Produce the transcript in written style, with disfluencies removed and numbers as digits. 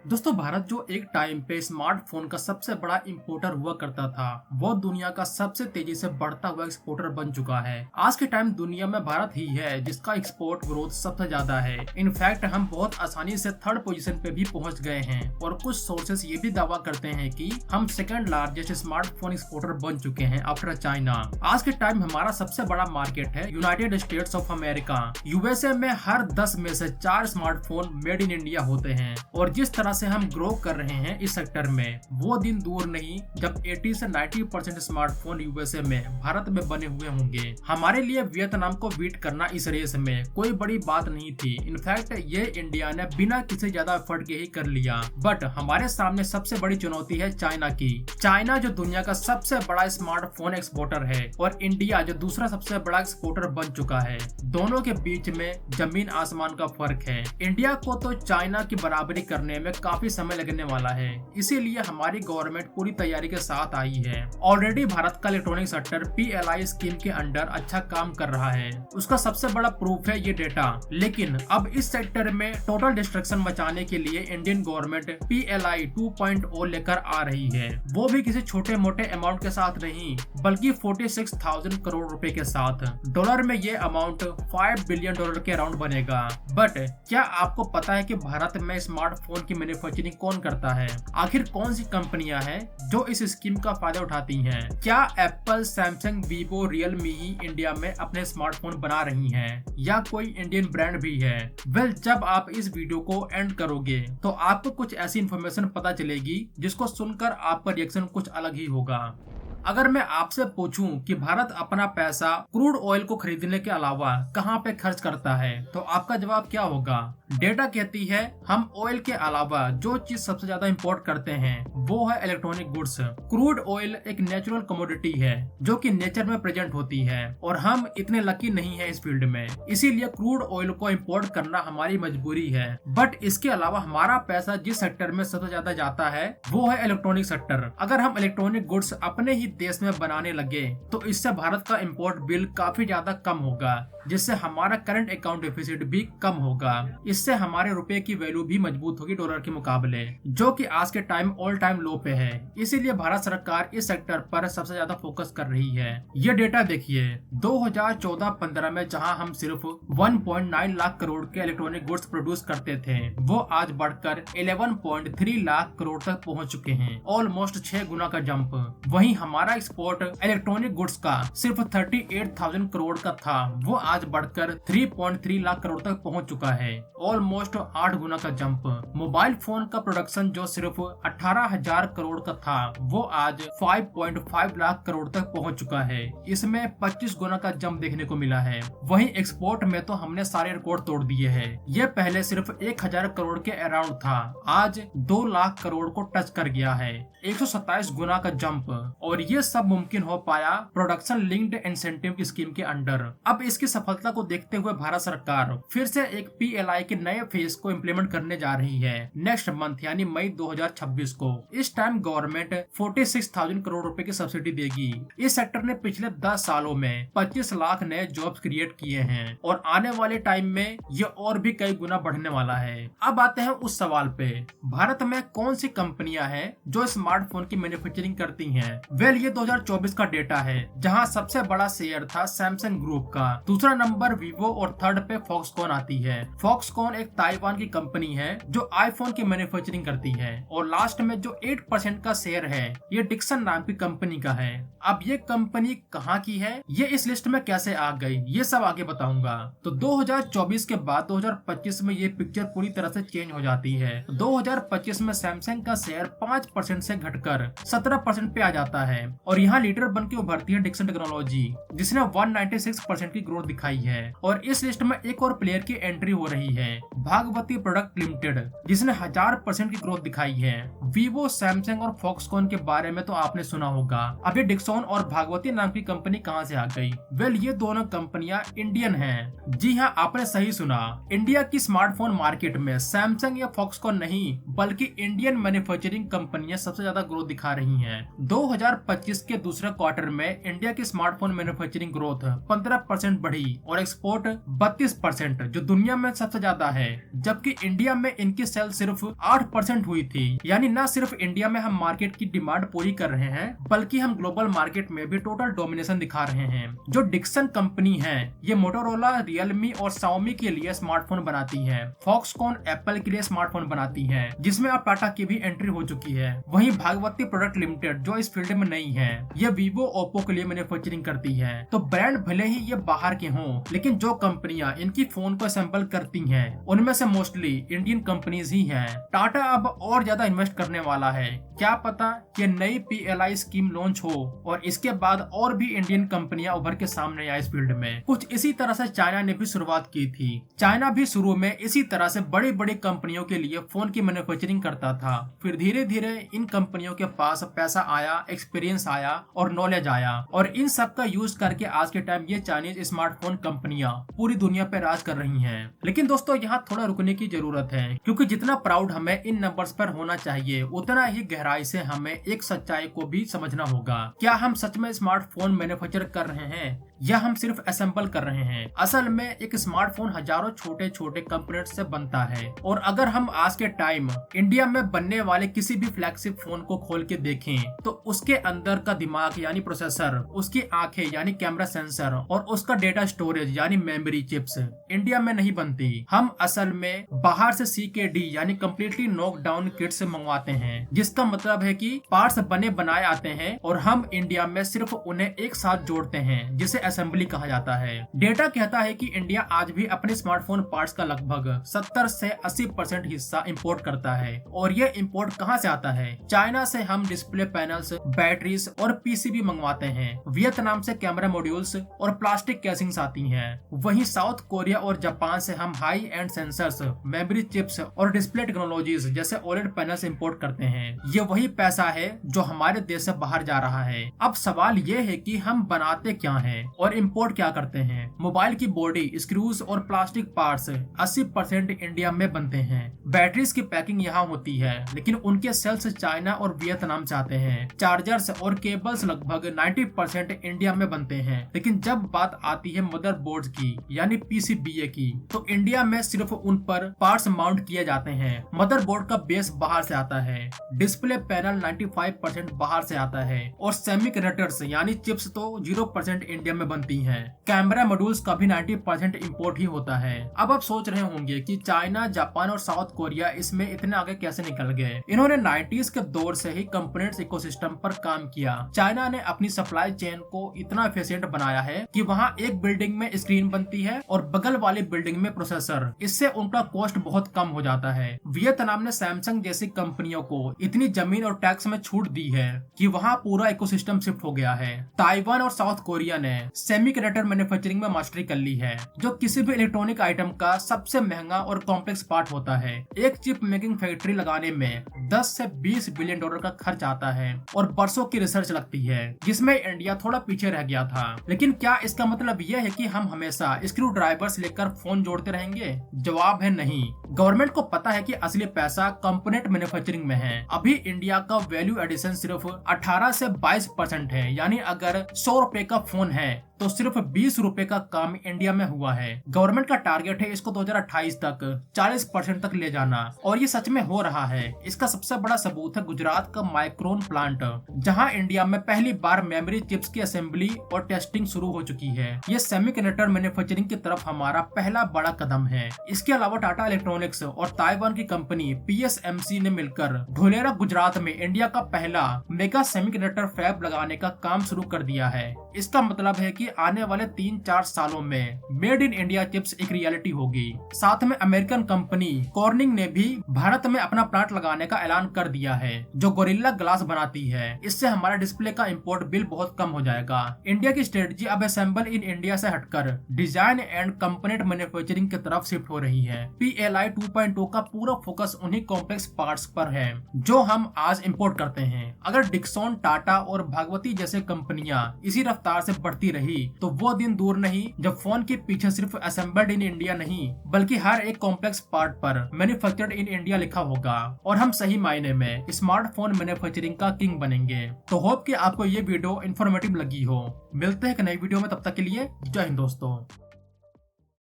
दोस्तों भारत जो एक टाइम पे स्मार्टफोन का सबसे बड़ा इंपोर्टर हुआ करता था वो दुनिया का सबसे तेजी से बढ़ता हुआ एक्सपोर्टर बन चुका है। आज के टाइम दुनिया में भारत ही है जिसका एक्सपोर्ट ग्रोथ सबसे ज्यादा है। इनफैक्ट हम बहुत आसानी से थर्ड पोजीशन पे भी पहुंच गए हैं और कुछ सोर्सेस ये भी दावा करते हैं कि हम सेकंड लार्जेस्ट स्मार्टफोन एक्सपोर्टर बन चुके हैं आफ्टर चाइना। आज के टाइम हमारा सबसे बड़ा मार्केट है United states of America. USA में हर 10 में से 4 स्मार्टफोन मेड इन इंडिया होते हैं और जिस तरह से हम ग्रो कर रहे हैं इस सेक्टर में वो दिन दूर नहीं जब 80 से 90% स्मार्टफोन यूएसए में भारत में बने हुए होंगे। हमारे लिए वियतनाम को बीट करना इस रेस में कोई बड़ी बात नहीं थी। इनफैक्ट ये इंडिया ने बिना किसी ज्यादा एफर्ट के ही कर लिया। बट हमारे सामने सबसे बड़ी चुनौती है चाइना की। चाइना जो दुनिया का सबसे बड़ा स्मार्टफोन एक्सपोर्टर है और इंडिया जो दूसरा सबसे बड़ा एक्सपोर्टर बन चुका है। दोनों के बीच में जमीन आसमान का फर्क है। इंडिया को तो चाइना की बराबरी करने में काफी समय लगने वाला है, इसीलिए हमारी गवर्नमेंट पूरी तैयारी के साथ आई है। ऑलरेडी भारत का इलेक्ट्रॉनिक सेक्टर पीएलआई स्कीम के अंडर अच्छा काम कर रहा है, उसका सबसे बड़ा प्रूफ है ये डेटा। लेकिन अब इस सेक्टर में टोटल डिस्ट्रक्शन मचाने के लिए इंडियन गवर्नमेंट पीएलआई 2.0 लेकर आ रही है, वो भी किसी छोटे मोटे अमाउंट के साथ नहीं बल्कि 46,000 करोड़ रुपए के साथ। डॉलर में ये अमाउंट $5 बिलियन के अराउंड बनेगा। बट क्या आपको पता है कि भारत में स्मार्टफोन की मैन्युफैक्चरिंग कौन करता है? आखिर कौन सी कंपनियां हैं जो इस स्कीम का फायदा उठाती हैं? क्या एप्पल, सैमसंग, वीवो, रियलमी ही इंडिया में अपने स्मार्टफोन बना रही हैं या कोई इंडियन ब्रांड भी है? जब आप इस वीडियो को एंड करोगे तो आपको कुछ ऐसी इन्फॉर्मेशन पता चलेगी जिसको सुनकर आपका रिएक्शन कुछ अलग ही होगा। अगर मैं आपसे पूछूं कि भारत अपना पैसा क्रूड ऑयल को खरीदने के अलावा कहां पे खर्च करता है तो आपका जवाब क्या होगा? डेटा कहती है हम ऑयल के अलावा जो चीज सबसे ज्यादा इंपोर्ट करते हैं वो है इलेक्ट्रॉनिक गुड्स। क्रूड ऑयल एक नेचुरल कमोडिटी है जो कि नेचर में प्रेजेंट होती है और हम इतने लकी नहीं है इस फील्ड में, इसीलिए क्रूड ऑयल को इंपोर्ट करना हमारी मजबूरी है। बट इसके अलावा हमारा पैसा जिस सेक्टर में सबसे ज्यादा जाता है वो है इलेक्ट्रॉनिक सेक्टर। अगर हम इलेक्ट्रॉनिक गुड्स अपने ही देश में बनाने लगे तो इससे भारत का इंपोर्ट बिल काफी ज्यादा कम होगा, जिससे हमारा करंट अकाउंट डेफिसिट भी कम होगा। इससे हमारे रुपए की वैल्यू भी मजबूत होगी डॉलर के मुकाबले, जो कि आज के टाइम ऑल टाइम लो पे है। इसीलिए भारत सरकार इस सेक्टर पर सबसे ज्यादा फोकस कर रही है। ये डेटा देखिए 2014-15 में जहां हम सिर्फ 1.9 लाख करोड़ के इलेक्ट्रॉनिक गुड्स प्रोड्यूस करते थे वो आज बढ़कर 11.3 लाख करोड़ तक पहुंच चुके हैं, ऑलमोस्ट 6 गुना का जंप। वहीं हमारा एक्सपोर्ट इलेक्ट्रॉनिक गुड्स का सिर्फ 38,000 करोड़ का था, वो आज बढ़कर 3.3 लाख करोड़ तक पहुंच चुका है, ऑलमोस्ट 8 गुना का जंप। मोबाइल फोन का प्रोडक्शन जो सिर्फ 18,000 करोड़ का था वो आज 5.5 लाख करोड़ तक पहुंच चुका है, इसमें 25 गुना का जंप देखने को मिला है। वहीं एक्सपोर्ट में तो हमने सारे रिकॉर्ड तोड़ दिए हैं। ये पहले सिर्फ 1,000 करोड़ के अराउंड था, आज 2 लाख करोड़ को टच कर गया है, 127 गुना का जंप। और ये सब मुमकिन हो पाया प्रोडक्शन लिंक्ड इंसेंटिव की स्कीम के अंडर। अब इसकी सफलता को देखते हुए भारत सरकार फिर से एक पीएलआई के नए फेज को इम्प्लीमेंट करने जा रही है नेक्स्ट मंथ यानी मई 2026 को। इस टाइम गवर्नमेंट 46,000 करोड़ रुपए की सब्सिडी देगी। इस सेक्टर ने पिछले 10 सालों में 25 लाख नए जॉब्स क्रिएट किए हैं और आने वाले टाइम में ये और भी कई गुना बढ़ने वाला है। अब आते हैं उस सवाल पे, भारत में कौन सी कंपनियां हैं जो स्मार्टफोन की मैन्युफैक्चरिंग करती हैं? ये 2024 का डेटा है जहां सबसे बड़ा शेयर था सैमसंग ग्रुप का, दूसरा नंबर वीवो और थर्ड पे फॉक्सकॉन आती है। फॉक्सकॉन एक ताइवान की कंपनी है जो आईफोन की मैन्युफैक्चरिंग करती है और लास्ट में जो 8% का शेयर है ये डिक्सन नाम की कंपनी का है। अब ये कंपनी कहाँ की है, ये इस लिस्ट में कैसे आ गई, ये सब आगे बताऊंगा। तो 2024 के बाद 2025 में ये पिक्चर पूरी तरह से चेंज हो जाती है। 2025 में सैमसंग का शेयर 5% से घटकर 17% पे आ जाता है और यहाँ लीडर बन के उभरती है डिक्सन टेक्नोलॉजी जिसने 196% की ग्रोथ दिखाई है। और इस लिस्ट में एक और प्लेयर की एंट्री हो रही है, भागवती प्रोडक्ट लिमिटेड, जिसने 1000% की ग्रोथ दिखाई है। वीवो, सैमसंग और फॉक्सकॉन के बारे में तो आपने सुना होगा। अब ये डिक्सन और भागवती नाम की कंपनी कहां से आ गई? ये दोनों कंपनियां इंडियन हैं। जी हाँ, आपने सही सुना। इंडिया की स्मार्टफोन मार्केट में सैमसंग या फॉक्सकॉन नहीं बल्कि इंडियन मैन्युफैक्चरिंग कंपनियां सबसे ज्यादा ग्रोथ दिखा रही हैं। 2025 के दूसरे क्वार्टर में इंडिया की स्मार्टफोन मैन्युफैक्चरिंग ग्रोथ 15% बढ़ी और एक्सपोर्ट 32%, जो दुनिया में सबसे ज्यादा ज्यादा है, जबकि इंडिया में इनकी सेल सिर्फ 8% हुई थी। यानी न सिर्फ इंडिया में हम मार्केट की डिमांड पूरी कर रहे हैं, बल्कि हम ग्लोबल मार्केट में भी टोटल डोमिनेशन दिखा रहे हैं। जो डिक्सन कंपनी है, ये मोटोरोला, रियलमी और शाओमी के लिए स्मार्टफोन बनाती है। फॉक्सकॉन एप्पल के लिए स्मार्टफोन बनाती है, जिसमें अब टाटा की भी एंट्री हो चुकी है। वहीं भागवती प्रोडक्ट लिमिटेड जो इस फील्ड में नहीं है, ये वीवो, ओप्पो के लिए मैन्युफैक्चरिंग करती है। तो ब्रांड भले ही ये बाहर के हों, लेकिन जो कंपनियां इनकी फोन को असेंबल करती हैं, उनमें से मोस्टली इंडियन कंपनीज ही हैं। टाटा अब और ज्यादा इन्वेस्ट करने वाला है। क्या पता कि नई PLI स्कीम लॉन्च हो और इसके बाद और भी इंडियन कंपनियां उभर के सामने आए इस फील्ड में। कुछ इसी तरह से चाइना ने भी शुरुआत की थी। चाइना भी शुरू में इसी तरह से बड़ी बड़ी कंपनियों के लिए फोन की मैन्युफैक्चरिंग करता था। फिर धीरे धीरे इन कंपनियों के पास पैसा आया, एक्सपीरियंस आया और नॉलेज आया, और इन सब का यूज करके आज के टाइम ये चाइनीज स्मार्टफोन कंपनियां पूरी दुनिया पे राज कर रही हैं। लेकिन दोस्तों, यहाँ थोड़ा रुकने की जरूरत है, क्योंकि जितना प्राउड हमें इन नंबर्स पर होना चाहिए, उतना ही गहराई से हमें एक सच्चाई को भी समझना होगा। क्या हम सच में स्मार्टफोन मैन्युफैक्चर कर रहे हैं या हम सिर्फ असेंबल कर रहे हैं? असल में एक स्मार्टफोन हजारों छोटे छोटे कंपोनेंट से बनता है, और अगर हम आज के टाइम इंडिया में बनने वाले किसी भी फ्लैगशिप फोन को खोल के देखें, तो उसके अंदर का दिमाग यानी प्रोसेसर, उसकी आंखें यानी कैमरा सेंसर और उसका डेटा स्टोरेज यानी मेमोरी चिप्स इंडिया में नहीं बनती। हम असल में बाहर से CKD यानी कम्प्लीटली नॉकडाउन किट से मंगवाते हैं, जिसका मतलब है कि पार्ट्स बने बनाए आते हैं और हम इंडिया में सिर्फ उन्हें एक साथ जोड़ते हैं, जिसे असेंबली कहा जाता है। डेटा कहता है कि इंडिया आज भी अपने स्मार्टफोन पार्ट्स का लगभग 70 से 80% हिस्सा इंपोर्ट करता है। और ये इंपोर्ट कहाँ से आता है? चाइना से हम डिस्प्ले पैनल्स, बैटरीज और PCB मंगवाते हैं। वियतनाम से कैमरा मॉड्यूल्स और प्लास्टिक कैसिंग्स आती हैं। वहीं साउथ कोरिया और जापान से हम high and sensors, memory chips और डिस्प्ले टेक्नोलॉजीज जैसे OLED पैनल्स इंपोर्ट करते हैं। ये वही पैसा है जो हमारे देश से बाहर जा रहा है। अब सवाल ये है कि हम बनाते क्या हैं और इंपोर्ट क्या करते हैं? मोबाइल की बॉडी, स्क्रूज और प्लास्टिक पार्ट्स 80% इंडिया में बनते हैं। बैटरीज की पैकिंग यहाँ होती है, लेकिन उनके सेल्स चाइना और वियतनाम से आते हैं। चार्जर्स और केबल्स लगभग 90% इंडिया में बनते हैं। लेकिन जब बात आती है मदरबोर्ड्स की यानी PCBA की, तो इंडिया में सिर्फ उन पर पार्ट्स माउंट किए जाते हैं। मदरबोर्ड का बेस बाहर से आता है, डिस्प्ले पैनल 95% बाहर से आता है, और सेमीकंडक्टर्स यानी चिप्स तो 0% इंडिया में बनती हैं। कैमरा मॉड्यूल्स का भी 90% इंपोर्ट ही होता है। अब आप सोच रहे होंगे कि चाइना, जापान और साउथ कोरिया इसमें इतने आगे कैसे निकल गए? इन्होंने 90s के दौर से ही कंपोनेंट्स इकोसिस्टम पर काम किया। चाइना ने अपनी सप्लाई चेन को इतना एफिशिएंट बनाया है कि वहाँ एक बिल्डिंग में स्क्रीन बनती है और बगल वाली बिल्डिंग में प्रोसेसर। इससे उनका कॉस्ट बहुत कम हो जाता है। वियतनाम ने सैमसंग जैसी कंपनियों को इतनी जमीन और टैक्स में छूट दी है कि वहाँ पूरा इकोसिस्टम शिफ्ट हो गया है। ताइवान और साउथ कोरिया ने सेमीकंडक्टर मैन्युफैक्चरिंग में मास्टरी कर ली है, जो किसी भी इलेक्ट्रॉनिक आइटम का सबसे महंगा और कॉम्प्लेक्स पार्ट होता है। एक चिप मेकिंग फैक्ट्री लगाने में 10 से 20 बिलियन डॉलर का खर्च आता है और बरसों की रिसर्च लगती है, जिसमें इंडिया थोड़ा पीछे रह गया था। लेकिन क्या इसका मतलब यह है कि हम हमेशा स्क्रू ड्राइवर्स लेकर फोन जोड़ते रहेंगे? जवाब है नहीं। गवर्नमेंट को पता है कि असली पैसा कंपोनेंट मैन्युफैक्चरिंग में है। अभी इंडिया का वैल्यू एडिशन सिर्फ 18 से 22% है। यानी अगर 100 रुपए का फोन है तो सिर्फ 20 रुपए का काम इंडिया में हुआ है। गवर्नमेंट का टारगेट है इसको 2028 तक 40% तक ले जाना, और ये सच में हो रहा है। इसका सबसे बड़ा सबूत है गुजरात का माइक्रोन प्लांट, जहां इंडिया में पहली बार मेमोरी चिप्स की असेंबली और टेस्टिंग शुरू हो चुकी है। ये सेमीकंडक्टर मैन्युफैक्चरिंग की तरफ हमारा पहला बड़ा कदम है। इसके अलावा टाटा इलेक्ट्रॉनिक्स और ताइवान की कंपनी PSMC ने मिलकर ढोलेरा गुजरात में इंडिया का पहला मेगा सेमीकंडक्टर फैब लगाने का काम शुरू कर दिया है। इसका मतलब है कि आने वाले 3-4 सालों में मेड इन इंडिया चिप्स एक रियलिटी होगी। साथ में अमेरिकन कंपनी कॉर्निंग ने भी भारत में अपना प्लांट लगाने का ऐलान कर दिया है, जो गोरिल्ला ग्लास बनाती है। इससे हमारा डिस्प्ले का इंपोर्ट बिल बहुत कम हो जाएगा। इंडिया की स्ट्रेटजी अब असेंबल इन इंडिया से हटकर डिजाइन एंड कंपोनेंट मैन्युफैक्चरिंग की तरफ शिफ्ट हो रही है। PLI 2.0 का पूरा फोकस उन्हीं कॉम्प्लेक्स पार्ट्स पर है जो हम आज इंपोर्ट करते हैं। अगर डिक्सन, टाटा और भागवती जैसे कंपनियां इसी रफ्तार से बढ़ती रही तो वो दिन दूर नहीं जब फोन के पीछे सिर्फ असेंबल्ड इन इंडिया नहीं, बल्कि हर एक कॉम्प्लेक्स पार्ट पर मैन्युफैक्चर्ड इन इंडिया लिखा होगा, और हम सही मायने में स्मार्टफोन मैन्युफैक्चरिंग का किंग बनेंगे। तो होप कि आपको ये वीडियो इन्फॉर्मेटिव लगी हो। मिलते हैं एक नई वीडियो में, तब तक के लिए जय हिंद दोस्तों।